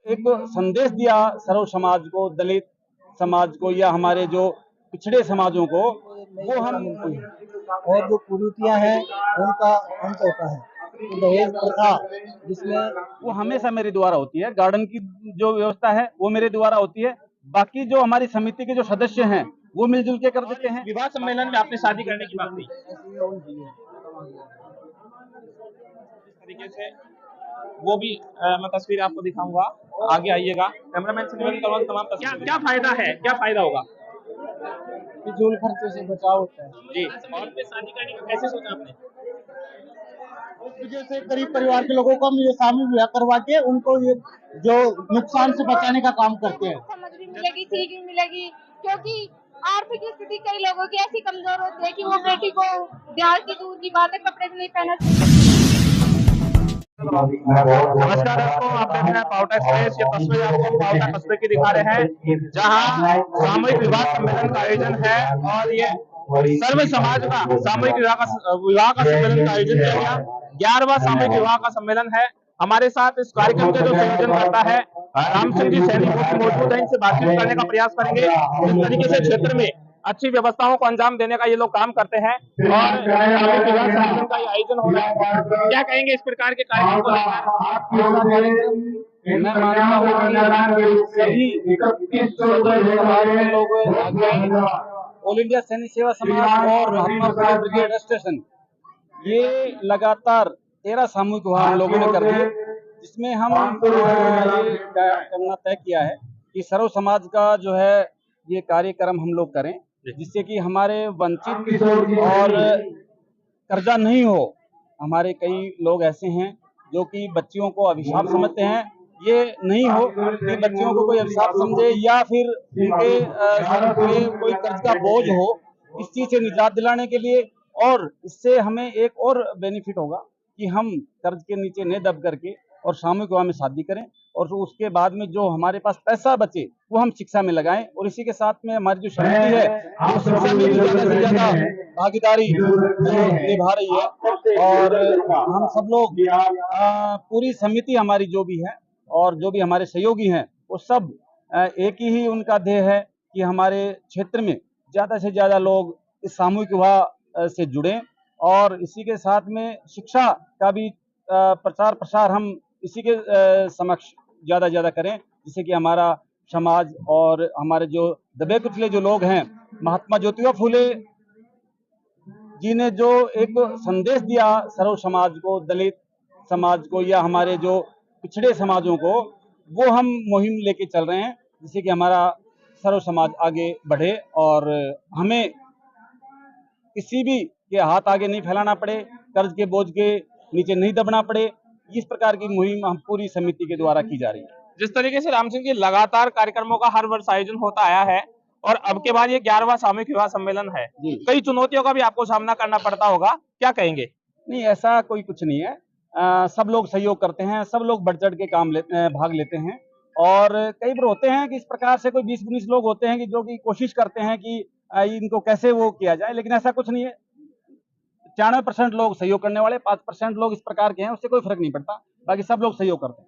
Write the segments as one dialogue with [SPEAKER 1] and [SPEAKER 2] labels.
[SPEAKER 1] एक संदेश दिया सर्व समाज को, दलित समाज को या हमारे जो पिछड़े समाजों को, वो हम
[SPEAKER 2] मिलती है और जो कुरीतियां हैं उनका अंत होता है। तो दहेज प्रथा जिसमें
[SPEAKER 1] वो हमेशा मेरे द्वारा होती है। गार्डन की जो व्यवस्था है वो मेरे द्वारा होती है। बाकी जो हमारी समिति के जो सदस्य हैं वो मिलजुल के कर देते हैं।
[SPEAKER 3] विवाह सम्मेलन में आपने शादी करने की बात की, इस तरीके से वो भी मैं तस्वीर आपको दिखाऊंगा, आगे आइएगा। कैमरामैन से निवेदन करूंगा तमाम तस्वीर। क्या फायदा है, क्या फायदा होगा
[SPEAKER 2] फिजूल खर्चे से बचाव होता है।
[SPEAKER 3] जी? और फिर शादी करने का कैसे सोचा आपने?
[SPEAKER 2] जैसे गरीब परिवार के लोगों को हम ये शामिल विवाह करवा के उनको ये जो नुकसान से बचाने का काम करते हैं।
[SPEAKER 4] समझ भी मिलेगी, सीख भी मिलेगी, क्योंकि आर्थिक स्थिति कई लोगों की ऐसी कमजोर होती है कि वो बेटी को ब्याह की दूर की बात है, कपड़े भी नहीं पहना सकते।
[SPEAKER 3] नमस्कार दोस्तों, आप देख रहे हैं पाउटा एक्सप्रेस। ये तस्वीर आपको पाउटा कस्बे की दिखा रहे हैं, जहां सामूहिक विवाह सम्मेलन का आयोजन है और ये सर्व समाज का सामूहिक विवाह का सम्मेलन का आयोजन किया गया। 11वां सामूहिक विवाह का सम्मेलन है। हमारे साथ इस कार्यक्रम का जो संयोजन करता है राम सिंह जी सैनी मौजूद है, इनसे बातचीत करने का प्रयास करेंगे। जिस तरीके से क्षेत्र में अच्छी व्यवस्थाओं को अंजाम देने का ये लोग काम करते हैं और सामूहिक विवाह सम्मेलन का ये आयोजन हो रहा है, क्या कहेंगे इस प्रकार के कार्यक्रम को लेकर?
[SPEAKER 1] मैं मानता हूँ कि सभी लोग ऑल इंडिया सैनिक सेवा समाज और महात्मा फुले ब्रिगेड स्टेशन ये लगातार 13 सामूहिक विवाह हम लोगों ने कर दिए, जिसमें हम ये करना तय किया है कि सर्व समाज का जो है ये कार्यक्रम हम लोग करें, जिससे कि हमारे वंचित और कर्जा नहीं हो। हमारे कई लोग ऐसे हैं जो कि बच्चियों को अभिशाप समझते हैं, ये नहीं हो कि बच्चियों को कोई अभिशाप समझे या फिर उनके सर पे कोई कर्ज का बोझ हो। इस चीज से निजात दिलाने के लिए और इससे हमें एक और बेनिफिट होगा कि हम कर्ज के नीचे न दब करके और सामूहिक विवाह में शादी करें और उसके बाद में जो हमारे पास पैसा बचे वो हम शिक्षा में लगाएं। और इसी के साथ में हमारी जो समिति है वो शिक्षा में भी ज्यादा से ज्यादा भागीदारी निभा रही है और हम सब लोग पूरी समिति हमारी जो भी है और जो भी हमारे सहयोगी हैं वो सब एक ही उनका ध्येय है कि हमारे क्षेत्र में ज्यादा से ज्यादा लोग इस सामूहिक विवाह से जुड़ें और इसी के साथ में शिक्षा का भी प्रचार प्रसार हम इसी के समक्ष ज्यादा करें, जिससे कि हमारा समाज और हमारे जो दबे कुचले जो लोग हैं, महात्मा ज्योतिबा फुले जी ने जो एक संदेश दिया सर्व समाज को, दलित समाज को या हमारे जो पिछड़े समाजों को, वो हम मुहिम लेके चल रहे हैं, जिससे कि हमारा सर्व समाज आगे बढ़े और हमें किसी भी के हाथ आगे नहीं फैलाना पड़े, कर्ज के बोझ के नीचे नहीं दबना पड़े। इस प्रकार की मुहिम हम पूरी समिति के द्वारा की जा रही है।
[SPEAKER 3] जिस तरीके से राम सिंह जी लगातार कार्यक्रमों का हर वर्ष आयोजन होता आया है और अब के बाद ये 11वां सामूहिक विवाह सम्मेलन है, कई चुनौतियों का भी आपको सामना करना पड़ता होगा, क्या कहेंगे?
[SPEAKER 1] नहीं, ऐसा कोई कुछ नहीं है। सब लोग सहयोग करते हैं, सब लोग बढ़ चढ़ के भाग लेते हैं और कई बार होते हैं कि इस प्रकार से कोई 20-19 लोग होते हैं कि जो कि कोशिश करते हैं कि इनको कैसे वो किया जाए, लेकिन ऐसा कुछ नहीं है। 94% लोग सहयोग करने वाले, 5% लोग इस प्रकार के हैं, उससे कोई फर्क नहीं पड़ता, बाकी सब लोग सहयोग करते हैं।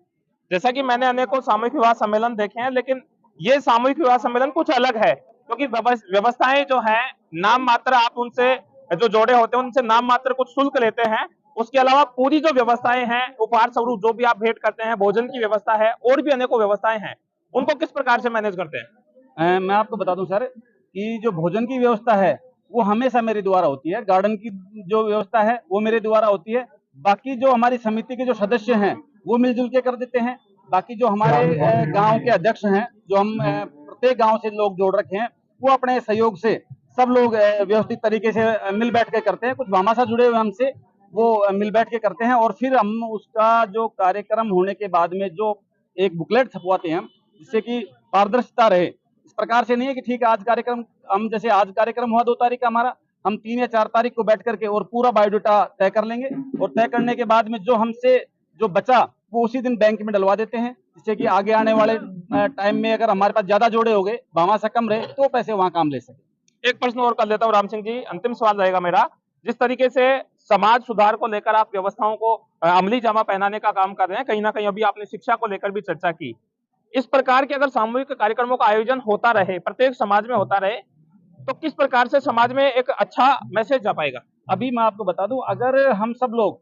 [SPEAKER 3] जैसा कि मैंने अनेकों सामूहिक विवाह सम्मेलन देखे हैं, लेकिन ये सामूहिक विवाह सम्मेलन कुछ अलग है, क्योंकि व्यवस्थाएं जो हैं नाम मात्र, आप उनसे जो जोड़े होते हैं उनसे नाम मात्र कुछ शुल्क लेते हैं। उसके अलावा पूरी जो व्यवस्थाएं हैं, उपहार स्वरूप जो भी आप भेंट करते हैं, भोजन की व्यवस्था है और भी अनेकों व्यवस्थाएं हैं, उनको किस प्रकार से मैनेज करते हैं?
[SPEAKER 1] मैं आपको बता दूं सर कि जो भोजन की व्यवस्था है वो हमेशा मेरे द्वारा होती है। गार्डन की जो व्यवस्था है वो मेरे द्वारा होती है। बाकी जो हमारी समिति के जो सदस्य हैं वो मिलजुल के कर देते हैं। बाकी जो हमारे गांव के अध्यक्ष हैं, जो हम प्रत्येक गांव से लोग जोड़ रखे हैं, वो अपने सहयोग से सब लोग व्यवस्थित तरीके से मिल बैठ के करते हैं। कुछ भामाशाह जुड़े हुए हमसे, वो मिल बैठ के करते हैं और फिर हम उसका जो कार्यक्रम होने के बाद में जो एक बुकलेट छपवाते हैं जिससे कि पारदर्शिता रहे। इस प्रकार से नहीं है कि ठीक है आज कार्यक्रम, हम जैसे आज कार्यक्रम हुआ 2 तारीख का हमारा, हम 3 या 4 तारीख को बैठ करके और पूरा बायोडाटा तय कर लेंगे और तय करने के बाद में जो हमसे जो बचा वो उसी दिन बैंक में डलवा देते हैं, जिससे कि आगे आने वाले टाइम में अगर हमारे पास ज्यादा जोड़े हो गए, भामाशाह कम रहे, तो पैसे वहां काम ले सके।
[SPEAKER 3] एक प्रश्न और कर लेता हूँ राम सिंह जी, अंतिम सवाल रहेगा मेरा। जिस तरीके से समाज सुधार को लेकर आप व्यवस्थाओं को अमली जामा पहनाने का काम कर रहे हैं, कहीं ना कहीं अभी आपने शिक्षा को लेकर भी चर्चा की, इस प्रकार के अगर सामूहिक कार्यक्रमों का आयोजन होता रहे, प्रत्येक समाज में होता रहे, तो किस प्रकार से समाज में एक अच्छा मैसेज जा पाएगा?
[SPEAKER 1] अभी मैं आपको बता दूं, अगर हम सब लोग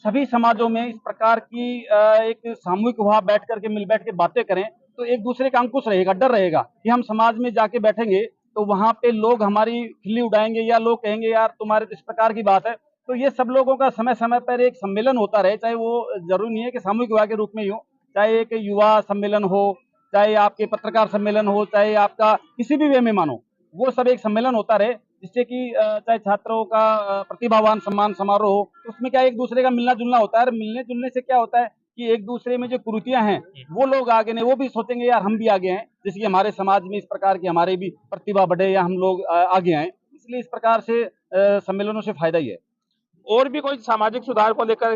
[SPEAKER 1] सभी समाजों में इस प्रकार की एक सामूहिक वहां बैठ करके मिल बैठ के बातें करें, तो एक दूसरे का अंकुश रहेगा, डर रहेगा कि हम समाज में जाके बैठेंगे तो वहां पे लोग हमारी खिल्ली उड़ाएंगे या लोग कहेंगे यार तुम्हारे तो इस प्रकार की बात है। तो ये सब लोगों का समय समय पर एक सम्मेलन होता रहे, चाहे वो जरूरी नहीं है कि सामूहिक विवाह के रूप में ही हो, चाहे एक युवा सम्मेलन हो, चाहे आपके पत्रकार सम्मेलन हो, चाहे आपका किसी भी वे में मानो, वो सब एक सम्मेलन होता रहे, जिससे कि चाहे छात्रों का प्रतिभावान सम्मान समारोह हो, तो उसमें क्या एक दूसरे का मिलना जुलना होता है। और मिलने जुलने से क्या होता है कि एक दूसरे में जो कुरीतियां हैं वो लोग आगे नहीं, वो भी सोचेंगे यार हम भी आगे हैं, जैसे कि हमारे समाज में इस प्रकार की हमारे भी प्रतिभा बढ़े या हम लोग आगे आए। इसलिए इस प्रकार से सम्मेलनों से फायदा ही है।
[SPEAKER 3] और भी कोई सामाजिक सुधार को लेकर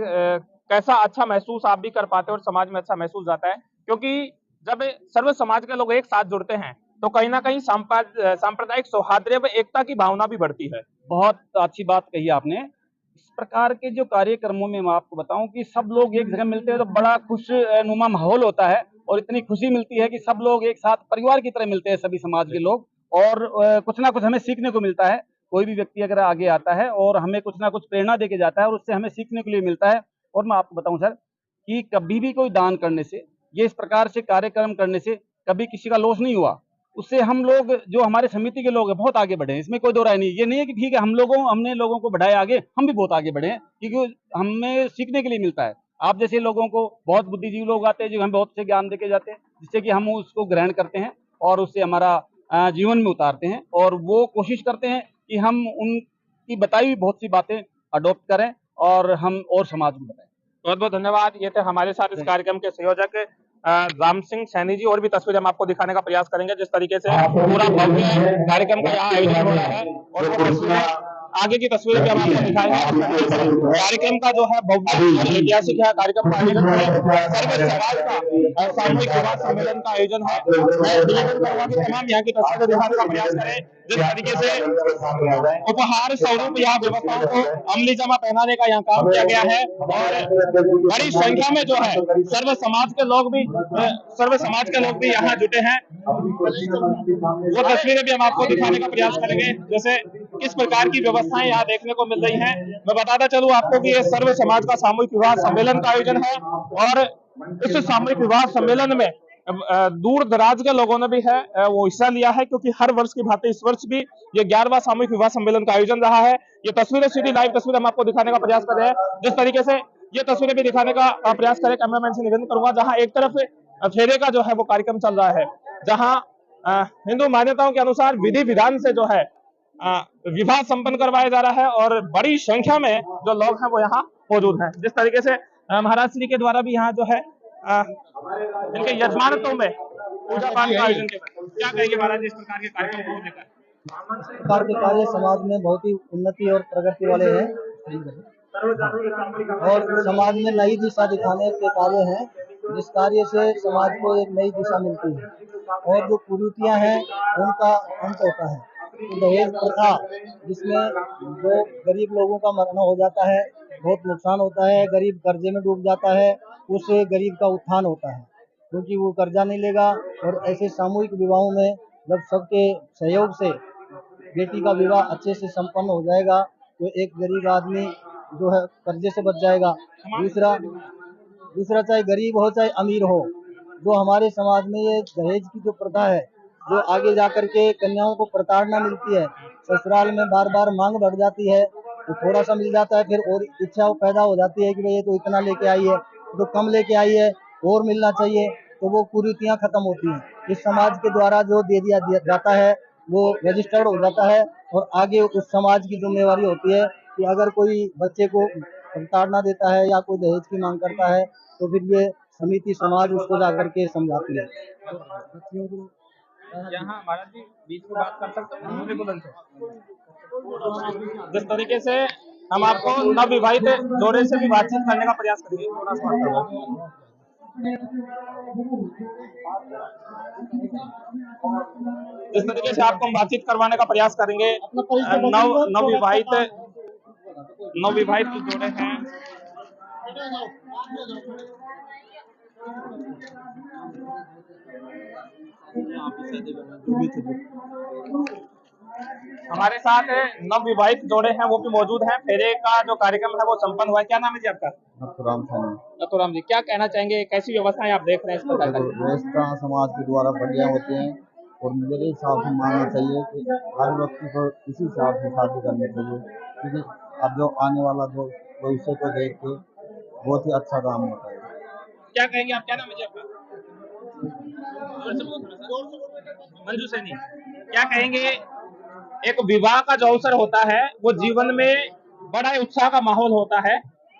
[SPEAKER 3] कैसा अच्छा महसूस आप भी कर पाते हो और समाज में अच्छा महसूस जाता है? क्योंकि जब सर्व समाज के लोग एक साथ जुड़ते हैं तो कहीं ना कहीं सांप्रदायिक सौहार्द व एकता की भावना भी बढ़ती है।
[SPEAKER 1] बहुत अच्छी बात कही आपने। इस प्रकार के जो कार्यक्रमों में मैं आपको बताऊं कि सब लोग एक जगह मिलते हैं तो बड़ा खुश नुमा माहौल होता है और इतनी खुशी मिलती है कि सब लोग एक साथ परिवार की तरह मिलते हैं, सभी समाज के लोग। और कुछ ना कुछ हमें सीखने को मिलता है। कोई भी व्यक्ति अगर आगे आता है और हमें कुछ ना कुछ प्रेरणा देके जाता है और उससे हमें सीखने के लिए मिलता है। और मैं आपको बताऊं सर कि कभी भी कोई दान करने से, ये इस प्रकार से कार्यक्रम करने से कभी किसी का लॉस नहीं हुआ। उससे हम लोग जो हमारे समिति के लोग हैं बहुत आगे बढ़े हैं, इसमें कोई दो राय नहीं। ये नहीं है कि ठीक है हमने लोगों को बढ़ाया आगे, हम भी बहुत आगे बढ़े हैं, क्योंकि हमें सीखने के लिए मिलता है। आप जैसे लोगों को बहुत बुद्धिजीवी लोग आते हैं जो हमें बहुत से ज्ञान देके जाते हैं, जिससे कि हम उसको ग्रहण करते हैं और उससे हमारा जीवन में उतारते हैं। और वो कोशिश करते हैं कि हम उनकी बताई हुई बहुत सी बातें अडॉप्ट करें और हम और समाज को बताएं।
[SPEAKER 3] बहुत बहुत धन्यवाद। ये थे हमारे साथ इस कार्यक्रम के संयोजक राम सिंह सैनी जी। और भी तस्वीरें हम आपको दिखाने का प्रयास करेंगे जिस तरीके से पूरा भव्य कार्यक्रम का यहाँ आयोजन हो रहा है, और वो तस्वीरें आगे की तस्वीरें भी हम आपको दिखाएंगे। कार्यक्रम का जो है भव्य ऐतिहासिक है, कार्यक्रम का आयोजन है, सर्व समाज का सामूहिक विवाह सम्मेलन का आयोजन है। मैं निवेदन करूंगा कि तमाम यहाँ की तस्वीरें दिखाने का प्रयास करें जिस तरीके से उपहार स्वरूप यहाँ व्यवस्थाओं को अमली जमा पहनाने का यहाँ काम किया गया है। और बड़ी संख्या में जो है सर्व समाज के लोग भी यहाँ जुटे हैं। वो तस्वीरें भी हम आपको दिखाने का प्रयास करेंगे जैसे किस प्रकार की व्यवस्थाएं यहाँ देखने को मिल रही हैं। मैं बताता चलूं आपको कि ये सर्व समाज का सामूहिक विवाह सम्मेलन का आयोजन है, और इस सामूहिक विवाह सम्मेलन में दूर दराज के लोगों ने भी है वो हिस्सा लिया है, क्योंकि हर वर्ष की भांति इस वर्ष भी ये 11वां सामूहिक विवाह सम्मेलन का आयोजन रहा है। ये तस्वीरें सीधी लाइव तस्वीरें हम आपको दिखाने का प्रयास कर रहे हैं, जिस तरीके से ये तस्वीरें भी दिखाने का प्रयास करें। कैमरामैन से निवेदन करूंगा, जहां एक तरफ फेरे का जो है वो कार्यक्रम चल रहा है, जहां हिंदू मान्यताओं के अनुसार विधि विधान से जो है विवाह संपन्न करवाया जा रहा है, और बड़ी संख्या में जो लोग हैं वो यहाँ मौजूद हैं। जिस तरीके से महाराज श्री के द्वारा भी यहाँ जो है इनके यजमानत्व में पूजा पाठ का आयोजन किया गया। क्या कहेंगे महाराज इस प्रकार के कार्यक्रम को लेकर?
[SPEAKER 2] इस प्रकार के कार्य समाज में बहुत ही उन्नति और प्रगति वाले हैं और समाज में नई दिशा दिखाने के कार्य हैं, जिस कार्य से समाज को एक नई दिशा मिलती है और जो कुरीतियां हैं उनका अंत होता है। तो दहेज प्रथा जिसमें जो गरीब लोगों का मरना हो जाता है, बहुत नुकसान होता है, गरीब कर्जे में डूब जाता है, उससे गरीब का उत्थान होता है क्योंकि वो कर्जा नहीं लेगा। और ऐसे सामूहिक विवाहों में जब सबके सहयोग से बेटी का विवाह अच्छे से संपन्न हो जाएगा तो एक गरीब आदमी जो है कर्जे से बच जाएगा। दूसरा चाहे गरीब हो चाहे अमीर हो, जो हमारे समाज में ये दहेज की जो प्रथा है, जो आगे जाकर के कन्याओं को प्रताड़ना मिलती है, ससुराल में बार बार मांग बढ़ जाती है तो थोड़ा सा मिल जाता है, फिर और इच्छा पैदा हो जाती है कि भाई ये तो इतना लेके आई है, तो कम लेके आई है और मिलना चाहिए, तो वो कुरीतियां खत्म होती हैं। इस समाज के द्वारा जो दे दिया जाता है वो रजिस्टर्ड हो जाता है और आगे उस समाज की जिम्मेवारी होती है कि अगर कोई बच्चे को प्रताड़ना देता है या कोई दहेज की मांग करता है तो फिर ये समिति समाज उसको जाकर के समझाती है।
[SPEAKER 3] यहाँ महाराज जी बीच में बात कर सकते हैं? जिस तरीके से हम आपको नवविवाहित जोड़े से भी बातचीत करने का प्रयास करेंगे, थोड़ा सा जिस तरीके से आपको हम बातचीत करवाने का प्रयास करेंगे। नवविवाहित जोड़े हैं, हमारे साथ नव विवाहित जोड़े हैं, वो भी मौजूद हैं। फेरे का जो कार्यक्रम है वो संपन्न हुआ है। क्या नाम है जी आपका?
[SPEAKER 2] नथुराम सानी।
[SPEAKER 3] नथुराम जी, क्या कहना चाहेंगे, कैसी व्यवस्थाएं आप देख रहे हैं इस पर?
[SPEAKER 2] व्यवस्था समाज के द्वारा बढ़िया होती हैं और मेरे हिसाब से मानना चाहिए कि हर व्यक्ति को इसी हिसाब से शादी करनी चाहिए, क्योंकि अब जो आने वाला जो भविष्य को देख के बहुत ही अच्छा काम होता है।
[SPEAKER 3] क्या कहेंगे आप? क्या नाम है जी आपका? जोर से बोलो थोड़ा सा। मंजू सैनी, क्या कहेंगे? एक विवाह का जो अवसर होता है वो जीवन में बड़ा ही उत्साह का माहौल होता है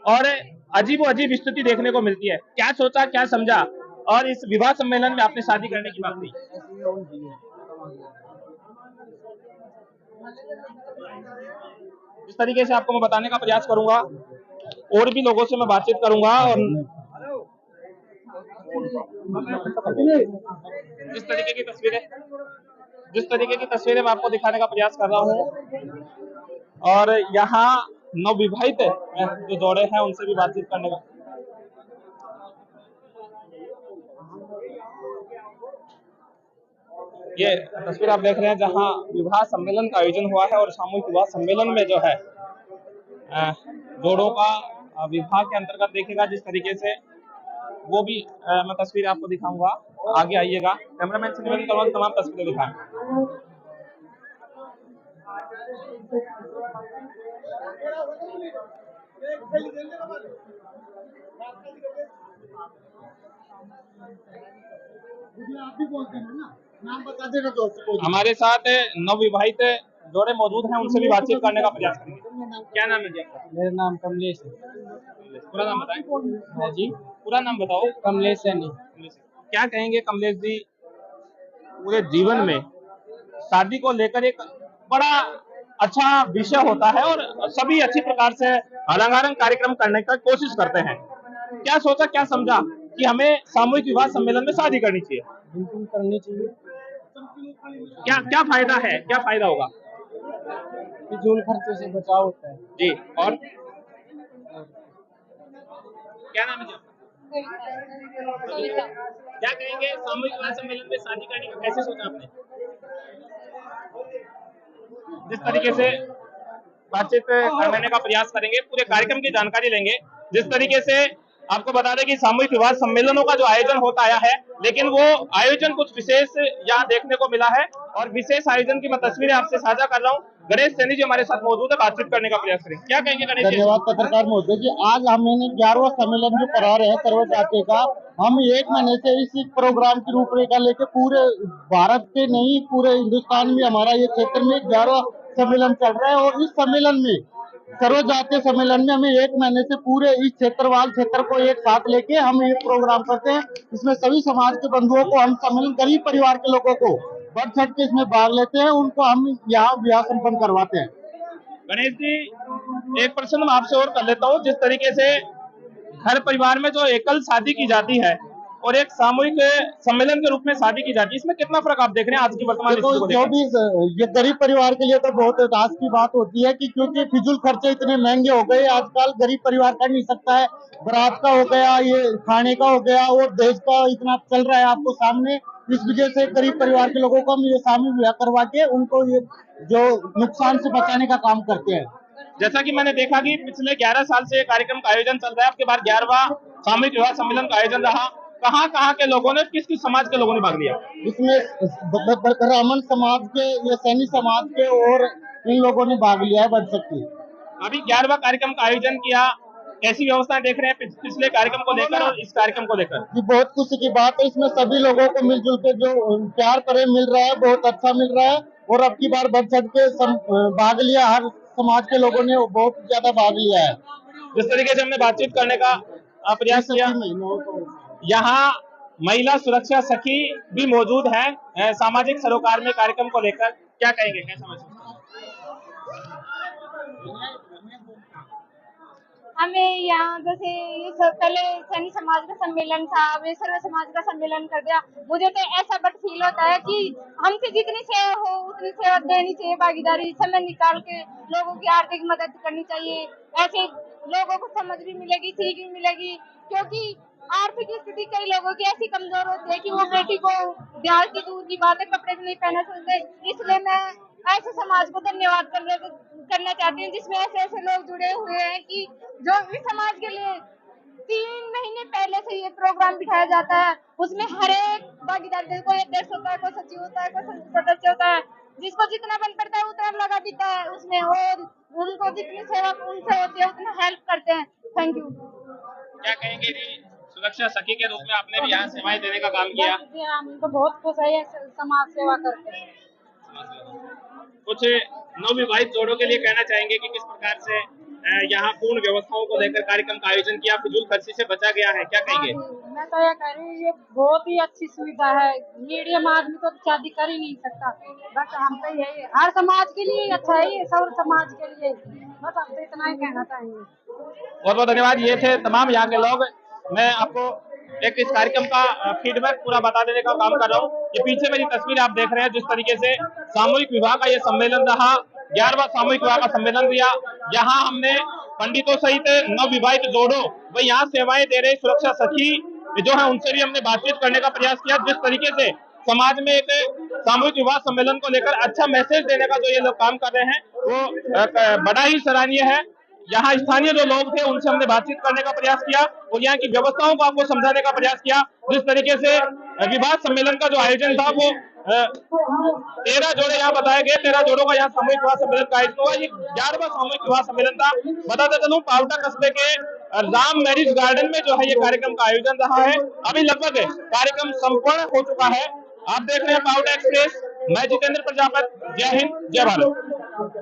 [SPEAKER 3] और अजीब अजीब स्थिति देखने को मिलती है। क्या सोचा, क्या समझा और इस विवाह सम्मेलन में आपने शादी करने की बात की? इस तरीके से आपको मैं बताने का प्रयास करूंगा, और भी लोगों से मैं बातचीत करूंगा और जिस तरीके की तस्वीरें मैं आपको दिखाने का प्रयास कर रहा हूँ और यहाँ नवविवाहित जो जोड़े हैं उनसे भी बातचीत करने का। ये तस्वीर आप देख रहे हैं जहाँ विवाह सम्मेलन का आयोजन हुआ है और सामूहिक विवाह सम्मेलन में जो है जोड़ों का विवाह के अंतर्गत देखेगा जिस तरीके से, वो भी मैं तस्वीर आपको दिखाऊंगा। आगे आइएगा, कैमरामैन से निवेदन करूंगा तमाम तस्वीरें दिखाएं। हमारे साथ नवविवाहित जोड़े मौजूद हैं, उनसे भी बातचीत करने का प्रयास करेंगे। क्या नाम है जी आपका?
[SPEAKER 2] मेरा नाम कमलेश है।
[SPEAKER 3] पूरा नाम बताएं
[SPEAKER 2] जी,
[SPEAKER 3] पूरा नाम बताओ।
[SPEAKER 2] कमलेश सैनी।
[SPEAKER 3] क्या कहेंगे कमलेश जी, पूरे जीवन में शादी को लेकर एक बड़ा अच्छा विषय होता है और सभी अच्छी प्रकार से रंगारंग कार्यक्रम करने का कोशिश करते हैं। क्या सोचा, क्या समझा कि हमें सामूहिक विवाह सम्मेलन में शादी करनी चाहिए?
[SPEAKER 2] बिल्कुल करनी चाहिए।
[SPEAKER 3] क्या क्या फायदा है, क्या फायदा होगा?
[SPEAKER 2] फिजूल खर्चे से बचाव होता है।
[SPEAKER 3] जी, और क्या नाम है जी आपका? क्या कहेंगे सामूहिक विवाह सम्मेलन में शादी करने का कैसे सोचा आपने? जिस तरीके से बातचीत करने का प्रयास करेंगे, पूरे कार्यक्रम की जानकारी लेंगे। जिस तरीके से आपको बता दें कि सामूहिक विवाह सम्मेलनों का जो आयोजन होता आया है, लेकिन वो आयोजन कुछ विशेष यहाँ देखने को मिला है और विशेष आयोजन की मैं तस्वीरें आपसे साझा कर रहा हूँ। गणेश सैनी जी हमारे साथ मौजूद है, बातचीत करने का प्रयास करेंगे। क्या कहेंगे गणेश जी?
[SPEAKER 2] धन्यवाद पत्रकार महोदय जी। आज हमने 11वां सम्मेलन जो करा रहे हैं सर्व जाति का, हम 1 महीने से इस प्रोग्राम की रूपरेखा लेके पूरे भारत के नहीं पूरे हिंदुस्तान में हमारा ये क्षेत्र में 11वां सम्मेलन चल रहा है और इस सम्मेलन में सर्व जातीय सम्मेलन में हमें 1 महीने से पूरे इस क्षेत्र को एक साथ लेके हम ये प्रोग्राम करते हैं। इसमें सभी समाज के बंधुओं को हम सम्मेलन, गरीब परिवार के लोगों को बढ़ चढ़ के इसमें भाग लेते हैं, उनको हम यहाँ विवाह संपन्न करवाते हैं।
[SPEAKER 3] गणेश जी, एक प्रश्न मैं आपसे और कर लेता हूँ। जिस तरीके से घर परिवार में जो एकल शादी की जाती है और एक सामूहिक सम्मेलन के रूप में शादी की जाती है, इसमें कितना फर्क आप देख रहे हैं आज की वर्तमान स्थिति को
[SPEAKER 2] जो भी ये गरीब परिवार के लिए तो बहुत रास की बात होती है कि क्योंकि फिजूल खर्चे इतने महंगे हो गए आजकल, गरीब परिवार कर नहीं सकता है। बारात का हो गया, ये खाने का हो गया और दहेज का इतना चल रहा है आपको सामने। इस वजह से गरीब परिवार के लोगों को हम ये सामूहिक विवाह करवा के उनको ये जो नुकसान से बचाने का काम करते हैं।
[SPEAKER 3] जैसा कि मैंने देखा कि पिछले 11 साल से कार्यक्रम का आयोजन चल रहा है, आपके बाद 11वां सामूहिक विवाह सम्मेलन का आयोजन रहा। कहाँ के लोगों ने, किस किस समाज के लोगों ने भाग लिया?
[SPEAKER 2] इसमें ब्राह्मण समाज के, ये सैनी समाज के और इन लोगों ने भाग लिया है बढ़ सकती।
[SPEAKER 3] अभी 11वां कार्यक्रम का आयोजन किया, कैसी व्यवस्थाएं देख रहे हैं पिछले कार्यक्रम को लेकर और इस कार्यक्रम को लेकर?
[SPEAKER 2] जी, बहुत खुशी की बात है। इसमें सभी लोगों को मिलजुल के जो प्यार प्रेम मिल रहा है बहुत अच्छा मिल रहा है और अब की बार बढ़ चढ़ के भाग लिया, हर समाज के लोगों ने बहुत ज्यादा भाग लिया है।
[SPEAKER 3] जिस तरीके से हमने बातचीत करने का प्रयास किया, यहाँ महिला सुरक्षा सखी भी मौजूद है सामाजिक सरोकार में कार्यक्रम को लेकर। क्या कहेंगे, कैसा महसूस?
[SPEAKER 4] हमें यहाँ जैसे ये पहले सैनी समाज का सम्मेलन था, अब ये सर्व समाज का सम्मेलन कर दिया। मुझे तो ऐसा बट फील होता है कि हमसे जितनी सेवा हो उतनी सेवा देनी चाहिए, भागीदारी समय निकाल के लोगों की आर्थिक मदद करनी चाहिए। ऐसे लोगों को समझ भी मिलेगी, सीख भी मिलेगी, क्योंकि आर्थिक स्थिति कई लोगों की ऐसी कमजोर होती है कि वो बेटी को ब्याह की दूर की बात है, कपड़े भी नहीं पहना सकते। इसलिए मैं ऐसे समाज को धन्यवाद करना चाहती हूँ जिसमें ऐसे ऐसे लोग जुड़े हुए हैं कि जो इस समाज के लिए 3 महीने पहले से ये प्रोग्राम बिठाया जाता है। उसमें हर एक भागीदार, कोई अध्यक्ष होता है, कोई सचिव होता है, कोई सदस्य होता है, जिसको जितना बन पड़ता है उतना लगा देता है उसमें, और उनको जितनी सेवा उनसे होती है उतना हेल्प करते हैं। Thank you.
[SPEAKER 3] क्या कहेंगे जी, सुरक्षा सखी के रूप में आपने भी यहाँ सेवाएं देने का काम किया?
[SPEAKER 4] जी हाँ, हम तो बहुत खुश है ये समाज सेवा करके।
[SPEAKER 3] कुछ नवविवाहित जोड़ों के लिए कहना चाहेंगे कि किस प्रकार से यहाँ पूर्ण व्यवस्थाओं को लेकर कार्यक्रम का आयोजन किया, फिजूल खर्ची से बचा गया है, क्या कहेंगे?
[SPEAKER 4] मैं तो ये कह रही हूँ, ये बहुत ही अच्छी सुविधा है। मीडियम आदमी तो शादी कर ही नहीं सकता, बस हम तो यही हर समाज के लिए अच्छा है, ये सब समाज के लिए, बस हम तो इतना ही कहना चाहेंगे।
[SPEAKER 3] बहुत बहुत धन्यवाद। ये थे तमाम यहाँ के लोग। मैं आपको एक इस कार्यक्रम का फीडबैक पूरा बता देने का काम कर रहा हूँ। ये पीछे मेरी तस्वीर आप देख रहे हैं, जिस तरीके से सामूहिक विवाह का ये सम्मेलन रहा, 11वां सामूहिक विवाह का सम्मेलन दिया। यहाँ हमने पंडितों सहित नवविवाहित जोड़ों व यहाँ सेवाएं दे रहे सुरक्षा सखी जो है उनसे भी हमने बातचीत करने का प्रयास किया। जिस तरीके से समाज में एक सामूहिक विवाह सम्मेलन को लेकर अच्छा मैसेज देने का जो ये लोग काम कर रहे हैं वो बड़ा ही सराहनीय है। यहाँ स्थानीय जो लोग थे उनसे हमने बातचीत करने का प्रयास किया और यहाँ की व्यवस्थाओं को आपको समझाने का प्रयास किया। जिस तरीके से विवाह सम्मेलन का जो आयोजन था वो 13 जोड़े यहाँ बताए गए, 13 जोड़ों का यहाँ सामूहिक विवाह सम्मेलन का आयोजन हुआ। ये 11वां सामूहिक विवाह सम्मेलन था। बताते चलूं, पावटा कस्बे के राम मैरिज गार्डन में जो है ये कार्यक्रम का आयोजन रहा है। अभी लगभग कार्यक्रम संपन्न हो चुका है। आप देख रहे हैं पावटा एक्सप्रेस, मैं जितेंद्र प्रजापत। जय हिंद, जय भारत।